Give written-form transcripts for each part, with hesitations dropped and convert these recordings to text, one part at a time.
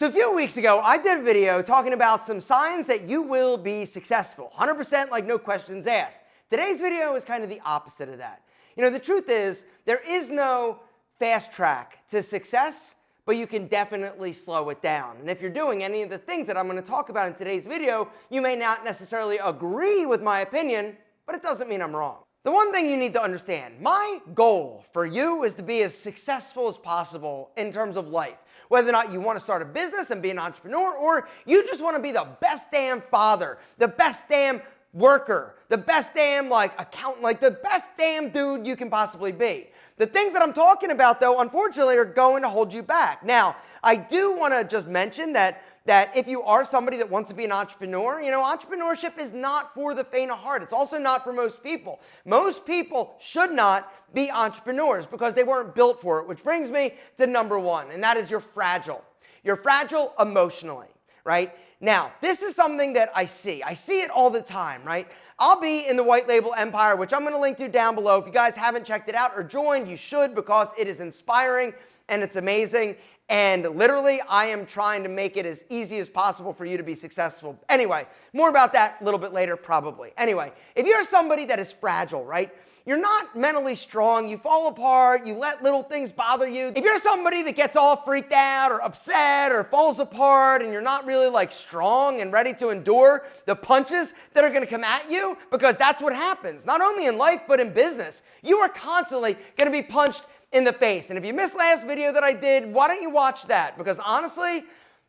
So a few weeks ago, I did a video talking about some signs that you will be successful. 100%, like no questions asked. Today's video is kind of the opposite of that. You know, the truth is, there is no fast track to success, but you can definitely slow it down. And if you're doing any of the things that I'm going to talk about in today's video, you may not necessarily agree with my opinion, but it doesn't mean I'm wrong. The one thing you need to understand, my goal for you is to be as successful as possible in terms of life. Whether or not you want to start a business and be an entrepreneur, or you just want to be the best damn father, the best damn worker, the best damn accountant, the best damn dude you can possibly be. The things that I'm talking about, though, unfortunately, are going to hold you back. Now, I do want to just mention that if you are somebody that wants to be an entrepreneur, you know, entrepreneurship is not for the faint of heart. It's also not for most people. Most people should not be entrepreneurs because they weren't built for it, which brings me to number one, and that is you're fragile. You're fragile emotionally, right? Now, this is something that I see. I see it all the time, right? I'll be in the White Label Empire, which I'm going to link to down below. If you guys haven't checked it out or joined, you should, because it is inspiring and it's amazing. And literally, I am trying to make it as easy as possible for you to be successful. Anyway, more about that a little bit later, probably. Anyway, if you're somebody that is fragile, right? You're not mentally strong, you fall apart, you let little things bother you. If you're somebody that gets all freaked out or upset or falls apart and you're not really strong and ready to endure the punches that are gonna come at you, because that's what happens, not only in life, but in business. You are constantly gonna be punched in the face. And if you missed last video that I did, why don't you watch that? Because honestly,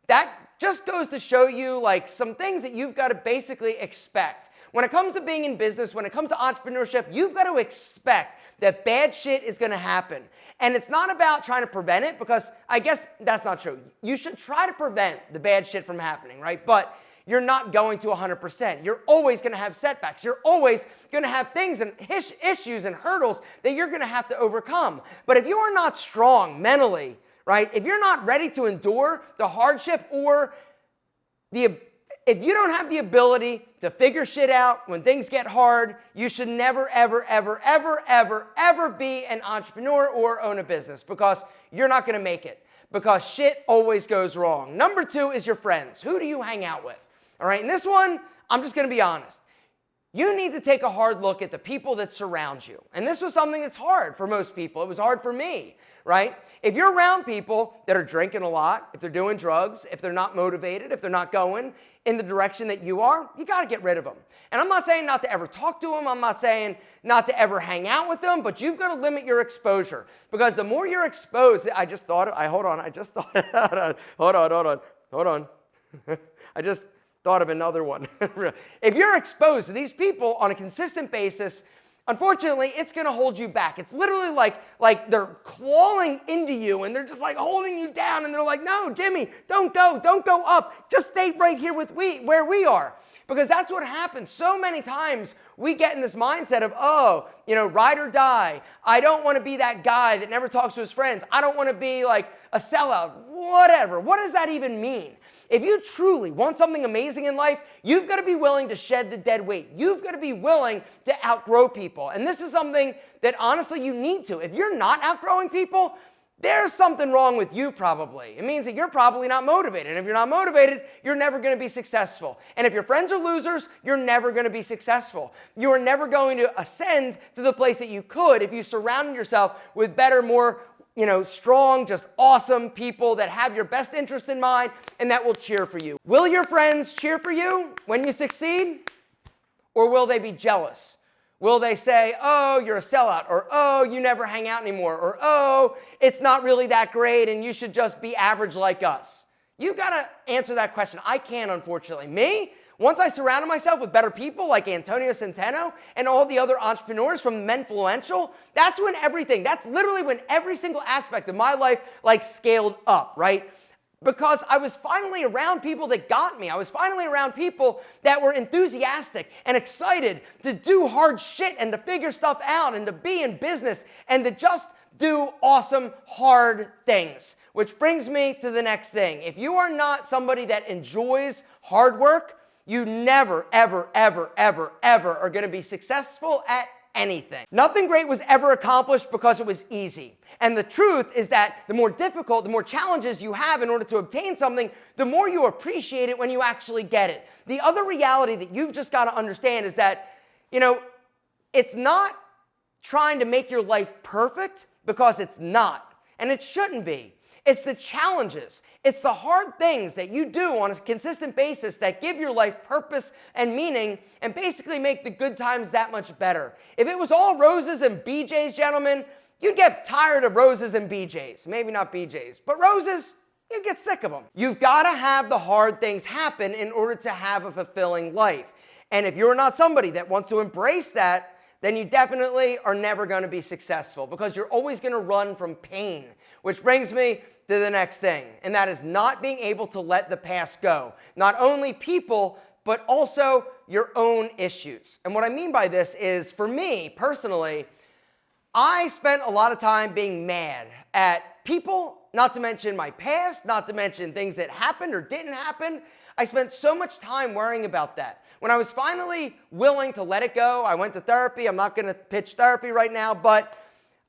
that just goes to show you some things that you've got to basically expect. When it comes to being in business, when it comes to entrepreneurship, you've got to expect that bad shit is going to happen. And it's not about trying to prevent it, because I guess that's not true. You should try to prevent the bad shit from happening, right? But you're not going to 100%. You're always going to have setbacks. You're always going to have things and issues and hurdles that you're going to have to overcome. But if you are not strong mentally, right? If you're not ready to endure the hardship, or if you don't have the ability to figure shit out when things get hard, you should never, ever, ever, ever, ever, ever be an entrepreneur or own a business, because you're not going to make it, because shit always goes wrong. Number two is your friends. Who do you hang out with? All right, and this one, I'm just going to be honest. You need to take a hard look at the people that surround you. And this was something that's hard for most people. It was hard for me, right? If you're around people that are drinking a lot, if they're doing drugs, if they're not motivated, if they're not going in the direction that you are, you got to get rid of them. And I'm not saying not to ever talk to them. I'm not saying not to ever hang out with them, but you've got to limit your exposure, because the more you're exposed, I just thought of another one. If you're exposed to these people on a consistent basis, unfortunately, it's going to hold you back. It's literally like they're clawing into you, and they're just holding you down, and they're like, no, Jimmy, don't go up. Just stay right here where we are. Because that's what happens. So many times we get in this mindset of, oh, you know, ride or die. I don't want to be that guy that never talks to his friends. I don't want to be a sellout, whatever. What does that even mean? If you truly want something amazing in life, you've got to be willing to shed the dead weight. You've got to be willing to outgrow people. And this is something that honestly you need to. If you're not outgrowing people, there's something wrong with you probably. It means that you're probably not motivated. And if you're not motivated, you're never going to be successful. And if your friends are losers, you're never going to be successful. You are never going to ascend to the place that you could if you surrounded yourself with better, more strong, just awesome people that have your best interest in mind and that will cheer for you. Will your friends cheer for you when you succeed? Or will they be jealous? Will they say, oh, you're a sellout, or oh, you never hang out anymore, or oh, it's not really that great and you should just be average like us? You've got to answer that question. I can't, unfortunately. Me? Once I surrounded myself with better people like Antonio Centeno and all the other entrepreneurs from Menfluential, that's literally when every single aspect of my life scaled up, right? Because I was finally around people that got me. I was finally around people that were enthusiastic and excited to do hard shit and to figure stuff out and to be in business and to just do awesome, hard things. Which brings me to the next thing. If you are not somebody that enjoys hard work, you never, ever, ever, ever, ever are going to be successful at anything. Nothing great was ever accomplished because it was easy. And the truth is that the more difficult, the more challenges you have in order to obtain something, the more you appreciate it when you actually get it. The other reality that you've just got to understand is that, it's not trying to make your life perfect, because it's not, and it shouldn't be. It's the challenges. It's the hard things that you do on a consistent basis that give your life purpose and meaning and basically make the good times that much better. If it was all roses and BJs, gentlemen, you'd get tired of roses and BJs. Maybe not BJs, but roses, you'd get sick of them. You've got to have the hard things happen in order to have a fulfilling life. And if you're not somebody that wants to embrace that, then you definitely are never going to be successful, because you're always going to run from pain. Which brings me to the next thing, and that is not being able to let the past go. Not only people, but also your own issues. And what I mean by this is, for me personally, I spent a lot of time being mad at people, not to mention my past, not to mention things that happened or didn't happen. I spent so much time worrying about that. When I was finally willing to let it go, I went to therapy. I'm not going to pitch therapy right now, but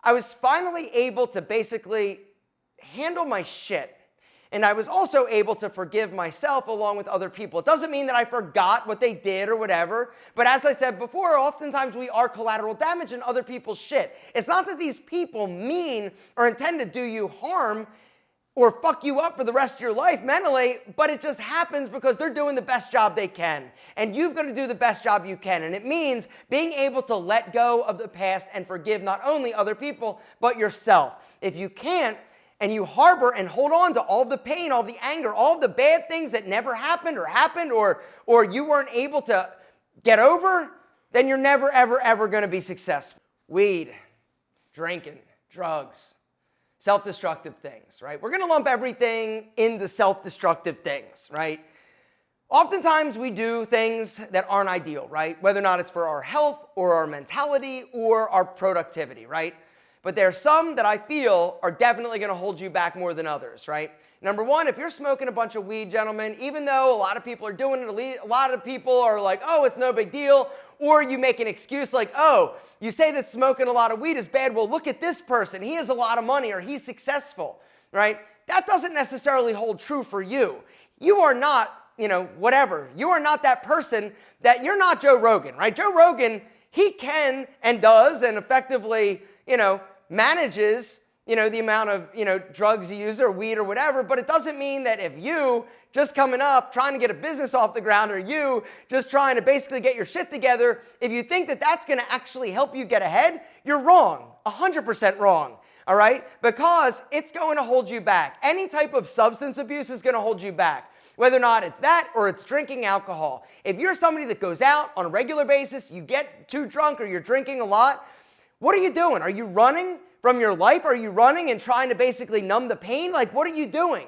I was finally able to basically handle my shit. And I was also able to forgive myself along with other people. It doesn't mean that I forgot what they did or whatever, but as I said before, oftentimes we are collateral damage in other people's shit. It's not that these people mean or intend to do you harm or fuck you up for the rest of your life mentally, but it just happens because they're doing the best job they can. And you've got to do the best job you can. And it means being able to let go of the past and forgive not only other people, but yourself. If you can't, and you harbor and hold on to all the pain, all the anger, all the bad things that never happened or you weren't able to get over, then you're never, ever, ever going to be successful. Weed, drinking, drugs, self-destructive things, right? We're going to lump everything into self-destructive things, right? Oftentimes we do things that aren't ideal, right? Whether or not it's for our health or our mentality or our productivity, right? But there are some that I feel are definitely going to hold you back more than others, right? Number one, if you're smoking a bunch of weed, gentlemen, even though a lot of people are doing it, a lot of people are like, oh, it's no big deal. Or you make an excuse like, oh, you say that smoking a lot of weed is bad. Well, look at this person. He has a lot of money or he's successful, right? That doesn't necessarily hold true for you. You are not, whatever. You are not that person that you're not Joe Rogan, right? Joe Rogan, he can and does and effectively, manages, the amount of, drugs you use or weed or whatever, but it doesn't mean that if you just coming up trying to get a business off the ground or you just trying to basically get your shit together, if you think that that's going to actually help you get ahead, you're wrong, 100% wrong, all right? Because it's going to hold you back. Any type of substance abuse is going to hold you back, whether or not it's that or it's drinking alcohol. If you're somebody that goes out on a regular basis, you get too drunk or you're drinking a lot, what are you doing? Are you running from your life? Are you running and trying to basically numb the pain? Like, what are you doing?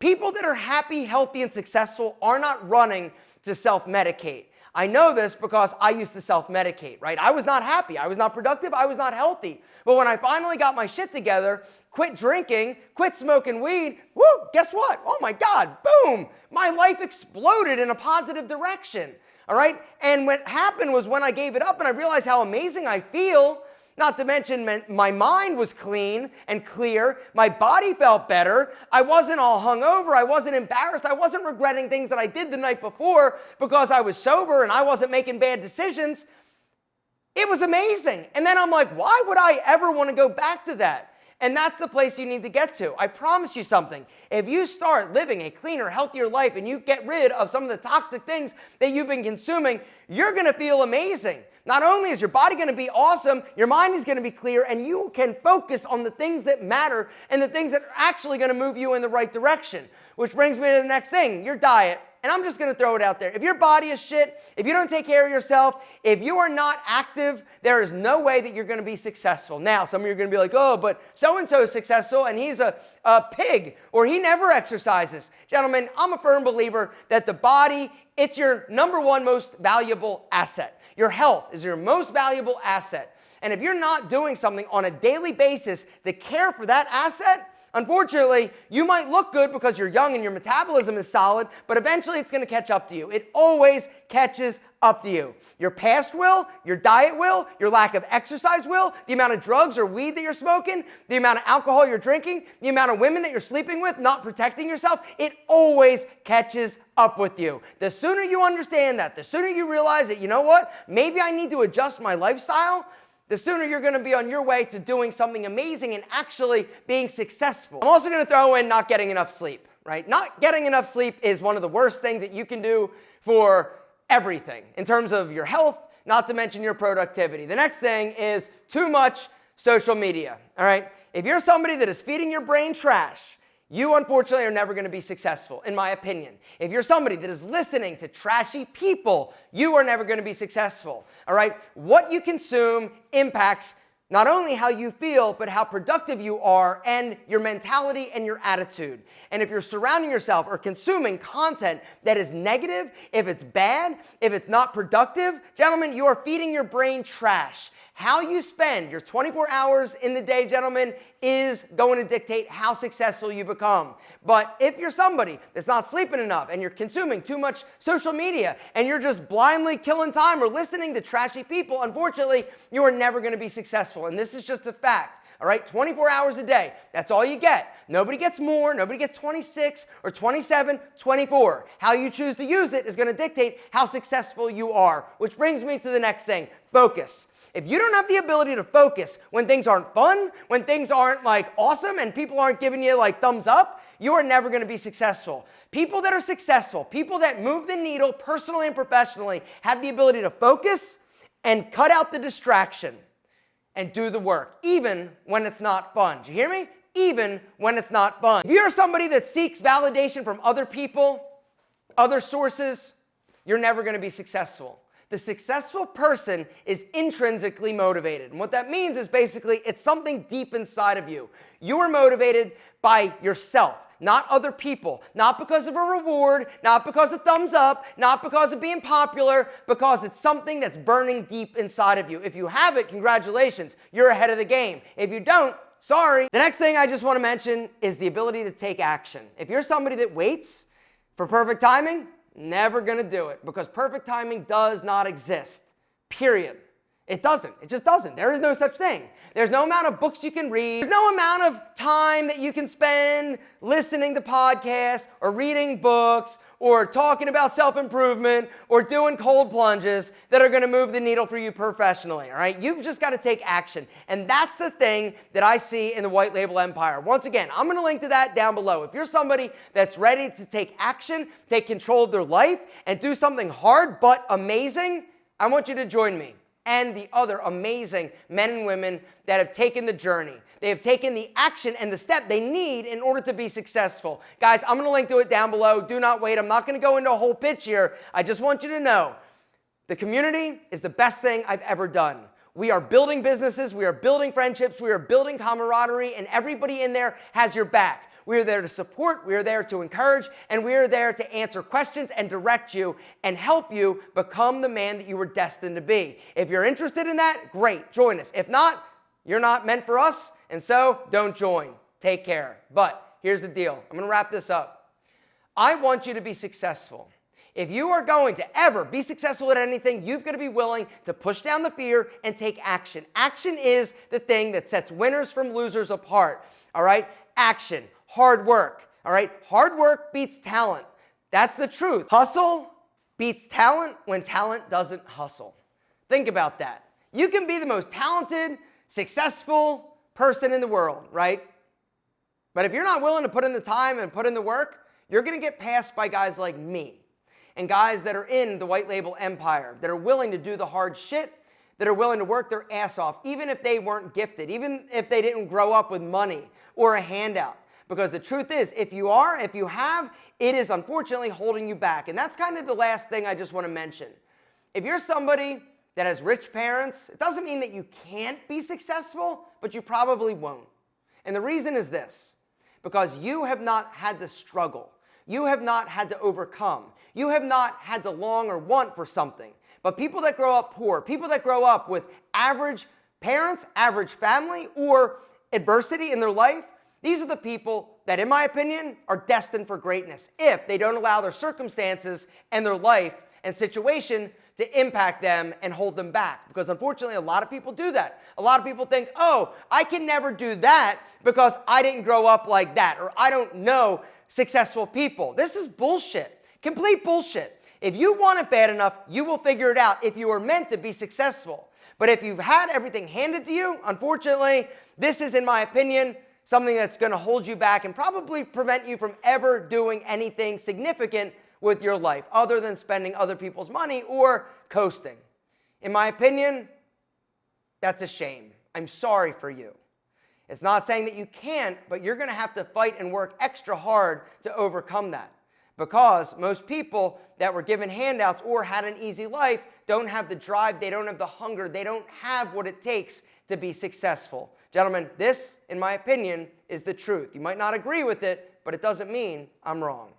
People that are happy, healthy, and successful are not running to self-medicate. I know this because I used to self-medicate, right? I was not happy. I was not productive. I was not healthy. But when I finally got my shit together, quit drinking, quit smoking weed, woo, guess what? Oh my God, boom, my life exploded in a positive direction, all right? And what happened was when I gave it up and I realized how amazing I feel, not to mention my mind was clean and clear. My body felt better. I wasn't all hungover. I wasn't embarrassed. I wasn't regretting things that I did the night before because I was sober and I wasn't making bad decisions. It was amazing. And then I'm like, why would I ever want to go back to that? And that's the place you need to get to. I promise you something. If you start living a cleaner, healthier life and you get rid of some of the toxic things that you've been consuming, you're going to feel amazing. Not only is your body going to be awesome, your mind is going to be clear, and you can focus on the things that matter and the things that are actually going to move you in the right direction. Which brings me to the next thing, your diet. And I'm just going to throw it out there. If your body is shit, if you don't take care of yourself, if you are not active, there is no way that you're going to be successful. Now, some of you are going to be like, oh, but so-and-so is successful and he's a pig or he never exercises. Gentlemen, I'm a firm believer that the body, it's your number one most valuable asset. Your health is your most valuable asset. And if you're not doing something on a daily basis to care for that asset, Unfortunately, you might look good because you're young and your metabolism is solid, but eventually it's going to catch up to you. It always catches up to you. Your past will, your diet will, your lack of exercise will, the amount of drugs or weed that you're smoking, the amount of alcohol you're drinking, the amount of women that you're sleeping with, not protecting yourself, it always catches up with you. The sooner you understand that, the sooner you realize that, you know what, maybe I need to adjust my lifestyle, the sooner you're going to be on your way to doing something amazing and actually being successful. I'm also going to throw in not getting enough sleep, right? Not getting enough sleep is one of the worst things that you can do for everything in terms of your health, not to mention your productivity. The next thing is too much social media, all right? If you're somebody that is feeding your brain trash, you unfortunately are never going to be successful, in my opinion. If you're somebody that is listening to trashy people, you are never going to be successful, all right? What you consume impacts not only how you feel, but how productive you are and your mentality and your attitude. And if you're surrounding yourself or consuming content that is negative, if it's bad, if it's not productive, gentlemen, you are feeding your brain trash. How you spend your 24 hours in the day, gentlemen, is going to dictate how successful you become. But if you're somebody that's not sleeping enough and you're consuming too much social media and you're just blindly killing time or listening to trashy people, unfortunately, you are never going to be successful. And this is just a fact. All right, 24 hours a day, that's all you get. Nobody gets more, nobody gets 26 or 27, 24. How you choose to use it is going to dictate how successful you are. Which brings me to the next thing, focus. If you don't have the ability to focus when things aren't fun, when things aren't like awesome and people aren't giving you like thumbs up, you are never going to be successful. People that are successful, people that move the needle personally and professionally have the ability to focus and cut out the distraction and do the work, even when it's not fun. Do you hear me? Even when it's not fun. If you're somebody that seeks validation from other people, other sources, you're never going to be successful. The successful person is intrinsically motivated. And what that means is basically it's something deep inside of you. You are motivated by yourself, not other people, not because of a reward, not because of thumbs up, not because of being popular, because it's something that's burning deep inside of you. If you have it, congratulations, you're ahead of the game. If you don't, sorry. The next thing I just want to mention is the ability to take action. If you're somebody that waits for perfect timing, never going to do it, because perfect timing does not exist, period. It doesn't. It just doesn't. There is no such thing. There's no amount of books you can read. There's no amount of time that you can spend listening to podcasts or reading books or talking about self-improvement or doing cold plunges that are going to move the needle for you professionally, all right? You've just got to take action. And that's the thing that I see in the White Label Empire. Once again, I'm going to link to that down below. If you're somebody that's ready to take action, take control of their life, and do something hard but amazing, I want you to join me and the other amazing men and women that have taken the journey. They have taken the action and the step they need in order to be successful. Guys, I'm going to link to it down below. Do not wait. I'm not going to go into a whole pitch here. I just want you to know the community is the best thing I've ever done. We are building businesses. We are building friendships. We are building camaraderie, and everybody in there has your back. We are there to support, we are there to encourage, and we are there to answer questions and direct you and help you become the man that you were destined to be. If you're interested in that, great, join us. If not, you're not meant for us, and so don't join. Take care. But here's the deal. I'm going to wrap this up. I want you to be successful. If you are going to ever be successful at anything, you've got to be willing to push down the fear and take action. Action is the thing that sets winners from losers apart. All right? Action. Hard work, all right? Hard work beats talent. That's the truth. Hustle beats talent when talent doesn't hustle. Think about that. You can be the most talented, successful person in the world, right? But if you're not willing to put in the time and put in the work, you're going to get passed by guys like me and guys that are in the White Label Empire, that are willing to do the hard shit, that are willing to work their ass off, even if they weren't gifted, even if they didn't grow up with money or a handout. Because the truth is, if you have, it is unfortunately holding you back. And that's kind of the last thing I just want to mention. If you're somebody that has rich parents, it doesn't mean that you can't be successful, but you probably won't. And the reason is this, because you have not had to struggle. You have not had to overcome. You have not had to long or want for something. But people that grow up poor, people that grow up with average parents, average family, or adversity in their life, These are the people that, in my opinion, are destined for greatness if they don't allow their circumstances and their life and situation to impact them and hold them back. Because unfortunately, a lot of people do that. A lot of people think, oh, I can never do that because I didn't grow up like that, or I don't know successful people. This is bullshit. Complete bullshit. If you want it bad enough, you will figure it out if you are meant to be successful. But if you've had everything handed to you, unfortunately, this is, in my opinion, something that's going to hold you back and probably prevent you from ever doing anything significant with your life other than spending other people's money or coasting. In my opinion, that's a shame. I'm sorry for you. It's not saying that you can't, but you're going to have to fight and work extra hard to overcome that. Because most people that were given handouts or had an easy life don't have the drive, they don't have the hunger, they don't have what it takes to be successful. Gentlemen, this, in my opinion, is the truth. You might not agree with it, but it doesn't mean I'm wrong.